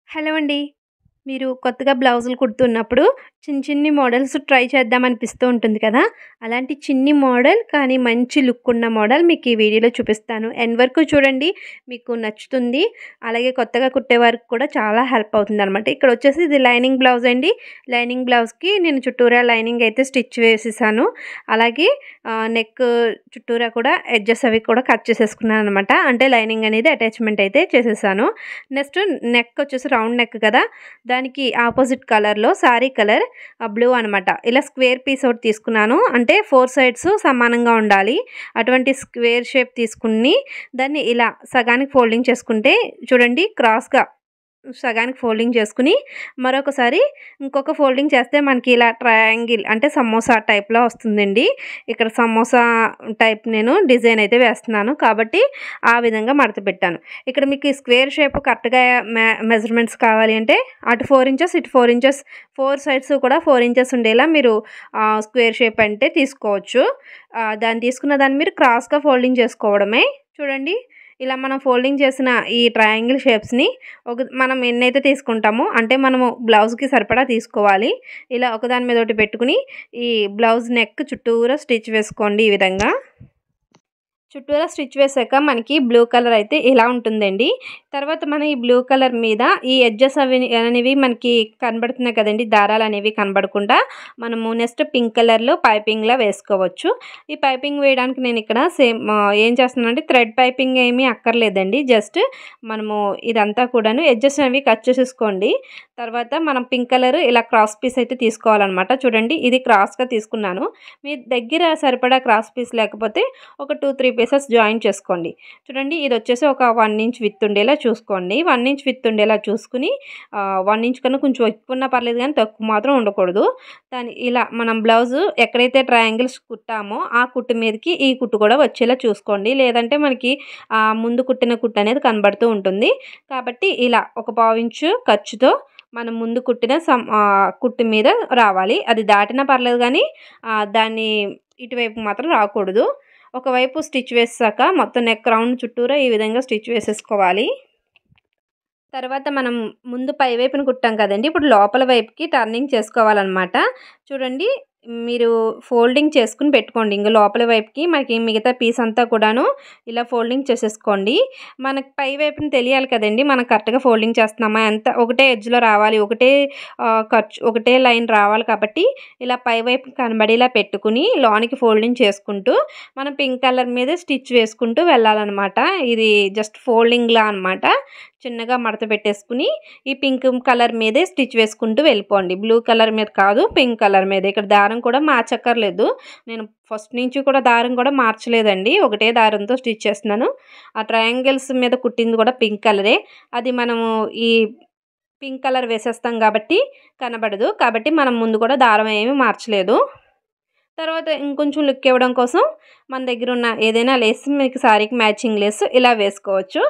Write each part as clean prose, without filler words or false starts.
Hello అండి. మీరు కొత్తగా బ్లౌజులు కుడుతున్నప్పుడు చిన్ని మోడల్స్ ట్రై చేద్దాం అనిపిస్తూ ఉంటుంది కదా! అలాంటి చిన్ని మోడల్ కానీ మంచి లుక్ ఉన్న మోడల్ మీకు ఈ వీడియోలో చూపిస్తాను. ఎండ్ వరకు చూడండి, మీకు నచ్చుతుంది. అలాగే కొత్తగా కుట్టేవారికి కూడా చాలా హెల్ప్ అవుతుందనమాట. ఇక్కడొచ్చేసి ఇది లైనింగ్ బ్లౌజ్ అండి. లైనింగ్ బ్లౌజ్‌కి నేను చుట్టూరా లైనింగ్ అయితే స్టిచ్ వేసేసాను. అలాగే నెక్ చుట్టూరా కూడా ఎడ్జెస్ అవి కూడా కట్ చేసేసుకున్నాననమాట. అంటే లైనింగ్ అనేది అటాచ్‌మెంట్ అయితే చేసేసాను. నెక్స్ట్ నెక్ వచ్చేసి రౌండ్ నెక్ కదా! దానికి ఆపోజిట్ కలర్‌లో సారీ కలర్ బ్లూ అనమాట. ఇలా స్క్వేర్ పీస్ ఒకటి తీసుకున్నాను. అంటే 4 సైడ్స్ సమానంగా ఉండాలి. అటువంటి స్క్వేర్ షేప్ తీసుకొని దాన్ని ఇలా సగానికి ఫోల్డింగ్ చేసుకుంటే చూడండి, క్రాస్‌గా సగానికి ఫోల్డింగ్ చేసుకుని మరొకసారి ఇంకొక ఫోల్డింగ్ చేస్తే మనకి ఇలా ట్రయాంగిల్ అంటే సమోసా టైప్‌లో వస్తుందండి. ఇక్కడ సమోసా టైప్ నేను డిజైన్ అయితే వేస్తున్నాను కాబట్టి ఆ విధంగా మడత పెట్టాను. ఇక్కడ మీకు ఈ స్క్వేర్ షేప్ కరెక్ట్‌గా మెజర్‌మెంట్స్ కావాలి అంటే అటు 4 ఇంచెస్ ఇటు 4 ఇంచెస్ 4 సైడ్స్ కూడా 4 ఇంచెస్ ఉండేలా మీరు స్క్వేర్ షేప్ అంటే తీసుకోవచ్చు. దాన్ని తీసుకున్న దాన్ని మీరు క్రాస్‌గా ఫోల్డింగ్ చేసుకోవడమే. చూడండి, ఇలా మనం ఫోల్డింగ్ చేసిన ఈ ట్రయాంగిల్ షేప్స్‌ని మనం ఎన్నైతే తీసుకుంటామో అంటే మనము బ్లౌజ్‌కి సరిపడా తీసుకోవాలి. ఇలా ఒకదాని మీద ఒకటి పెట్టుకుని ఈ బ్లౌజ్ నెక్ చుట్టూరా స్టిచ్ వేసుకోండి ఈ విధంగా. చుట్టూరా స్టిచ్ వేసాక మనకి బ్లూ కలర్ అయితే ఇలా ఉంటుందండి. తర్వాత మనం ఈ బ్లూ కలర్ మీద ఈ ఎడ్జెస్ అనేవి మనకి కనబడుతున్నాయి కదండి, దారాలు అనేవి కనబడకుండా మనము నెక్స్ట్ పింక్ కలర్లో పైపింగ్లా వేసుకోవచ్చు. ఈ పైపింగ్ వేయడానికి నేను ఇక్కడ ఏం చేస్తున్నానంటే థ్రెడ్ పైపింగ్ ఏమీ అక్కర్లేదండి. జస్ట్ మనము ఇదంతా కూడాను ఎడ్జెస్ అనేవి కట్ చేసేసుకోండి. తర్వాత మనం పింక్ కలర్ ఇలా క్రాస్ పీస్ అయితే తీసుకోవాలన్నమాట. చూడండి, ఇది క్రాస్గా తీసుకున్నాను. మీ దగ్గర సరిపడా క్రాస్ పీస్ లేకపోతే ఒక 2-3 పీసెస్ జాయిన్ చేసుకోండి. చూడండి, ఇది వచ్చేసి ఒక 1 ఇంచ్ విత్ ఉండేలా చూసుకోండి. 1 ఇంచ్ విత్ ఉండేలా చూసుకుని 1 ఇంచ్ కన్నా కొంచెం ఎక్కువ ఉన్నా పర్లేదు కానీ తక్కువ మాత్రం ఉండకూడదు. దాని ఇలా మనం బ్లౌజు ఎక్కడైతే ట్రయాంగిల్స్ కుట్టామో ఆ కుట్టు మీదకి ఈ కుట్టు కూడా వచ్చేలా చూసుకోండి. లేదంటే మనకి ముందు కుట్టిన కుట్టు అనేది కనబడుతూ ఉంటుంది. కాబట్టి ఇలా ఒక 1/2 ఇంచు ఖర్చుతో మనం ముందు కుట్టిన కుట్టు మీద రావాలి. అది దాటినా పర్లేదు కానీ దాన్ని ఇటువైపు మాత్రం రాకూడదు. ఒకవైపు స్టిచ్ వేసాక మొత్తం నెక్ రౌండ్ చుట్టూరా ఈ విధంగా స్టిచ్ వేసేసుకోవాలి. తర్వాత మనం ముందు పై వైపున కుట్టాం కదండి, ఇప్పుడు లోపల వైపుకి టర్నింగ్ చేసుకోవాలన్నమాట. చూడండి, మీరు ఫోల్డింగ్ చేసుకుని పెట్టుకోండి. ఇంక లోపల వైపుకి మనకి మిగతా పీస్ అంతా కూడాను ఇలా ఫోల్డింగ్ చేసేసుకోండి. మనకి పై వైపున తెలియాలి కదండి మనం కరెక్ట్గా ఫోల్డింగ్ చేస్తున్నామా, ఎంత ఒకటే ఎడ్జ్లో రావాలి, ఒకటే లైన్ రావాలి. కాబట్టి ఇలా పై వైపు కనబడేలా పెట్టుకుని లోనికి ఫోల్డింగ్ చేసుకుంటూ మనం పింక్ కలర్ మీద స్టిచ్ వేసుకుంటూ వెళ్ళాలన్నమాట. ఇది జస్ట్ ఫోల్డింగ్లా అనమాట. చిన్నగా మడత పెట్టేసుకుని ఈ పింక్ కలర్ మీదే స్టిచ్ వేసుకుంటూ వెళ్ళిపోండి. బ్లూ కలర్ మీద కాదు, పింక్ కలర్ మీద. ఇక్కడ దారం కూడా మార్చక్కర్లేదు. నేను ఫస్ట్ నుంచి కూడా దారం కూడా మార్చలేదండి, ఒకటే దారంతో స్టిచ్ చేస్తున్నాను. ఆ ట్రయాంగిల్స్ మీద కుట్టింది కూడా పింక్ కలరే. అది మనము ఈ పింక్ కలర్ వేసేస్తాం కాబట్టి కనబడదు. కాబట్టి మనం ముందు కూడా దారం ఏమీ మార్చలేదు. తర్వాత ఇంకొంచెం లుక్ ఇవ్వడం కోసం మన దగ్గర ఉన్న ఏదైనా లేస్, మీకు శారీకి మ్యాచింగ్ లేస్ ఇలా వేసుకోవచ్చు.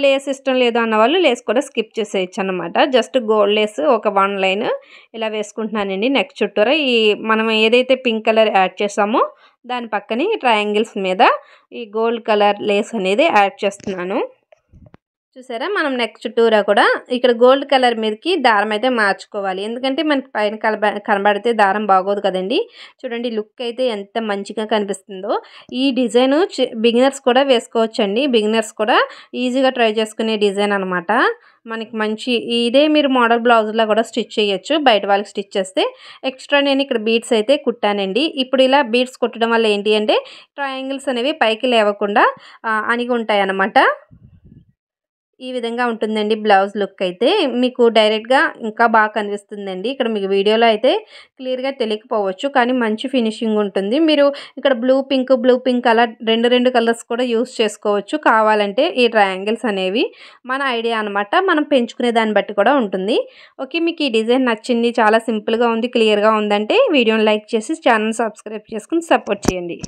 లేస్ ఇష్టం లేదు అన్నవాళ్ళు లేస్ కూడా స్కిప్ చేసేయచ్చు అన్నమాట. జస్ట్ గోల్డ్ లేస్ ఒక 1 లైన్ ఇలా వేసుకుంటున్నానండి నెక్ చుట్టూరా. మనం ఏదైతే పింక్ కలర్ యాడ్ చేసామో దాని పక్కనే ట్రయాంగిల్స్ మీద ఈ గోల్డ్ కలర్ లేస్ అనేది యాడ్ చేస్తున్నాను. చూసారా, మనం నెక్ చుట్టూరా కూడా ఇక్కడ గోల్డ్ కలర్ మీదకి దారం అయితే మార్చుకోవాలి. ఎందుకంటే మనకి పైన కనబడితే దారం బాగోదు కదండి. చూడండి, లుక్ అయితే ఎంత మంచిగా కనిపిస్తుందో. ఈ డిజైన్ బిగినర్స్ కూడా వేసుకోవచ్చండి. బిగినర్స్ కూడా ఈజీగా ట్రై చేసుకునే డిజైన్ అనమాట. మనకి మంచి ఇదే మీరు మోడల్ బ్లౌజ్లో కూడా స్టిచ్ చేయొచ్చు. బయట వాళ్ళకి స్టిచ్ చేస్తే ఎక్స్ట్రా నేను ఇక్కడ బీడ్స్ అయితే కుట్టానండి. ఇప్పుడు ఇలా బీడ్స్ కుట్టడం వల్ల ఏంటి అంటే ట్రయాంగిల్స్ అనేవి పైకి లేవకుండా అణిగి ఉంటాయి అన్నమాట. ఈ విధంగా ఉంటుందండి బ్లౌజ్ లుక్ అయితే. మీకు డైరెక్ట్గా ఇంకా బాగా కనిపిస్తుందండి. ఇక్కడ మీకు వీడియోలో అయితే క్లియర్గా తెలియకపోవచ్చు కానీ మంచి ఫినిషింగ్ ఉంటుంది. మీరు ఇక్కడ బ్లూ పింక్ అలా 2 కలర్స్ కూడా యూస్ చేసుకోవచ్చు కావాలంటే. ఈ ట్రయాంగిల్స్ అనేవి మన ఐడియా అనమాట, మనం పెంచుకునే దాన్ని బట్టి కూడా ఉంటుంది. ఓకే, మీకు ఈ డిజైన్ నచ్చింది, చాలా సింపుల్గా ఉంది, క్లియర్గా ఉందంటే వీడియోని లైక్ చేసి ఛానల్ సబ్స్క్రైబ్ చేసుకుని సపోర్ట్ చేయండి.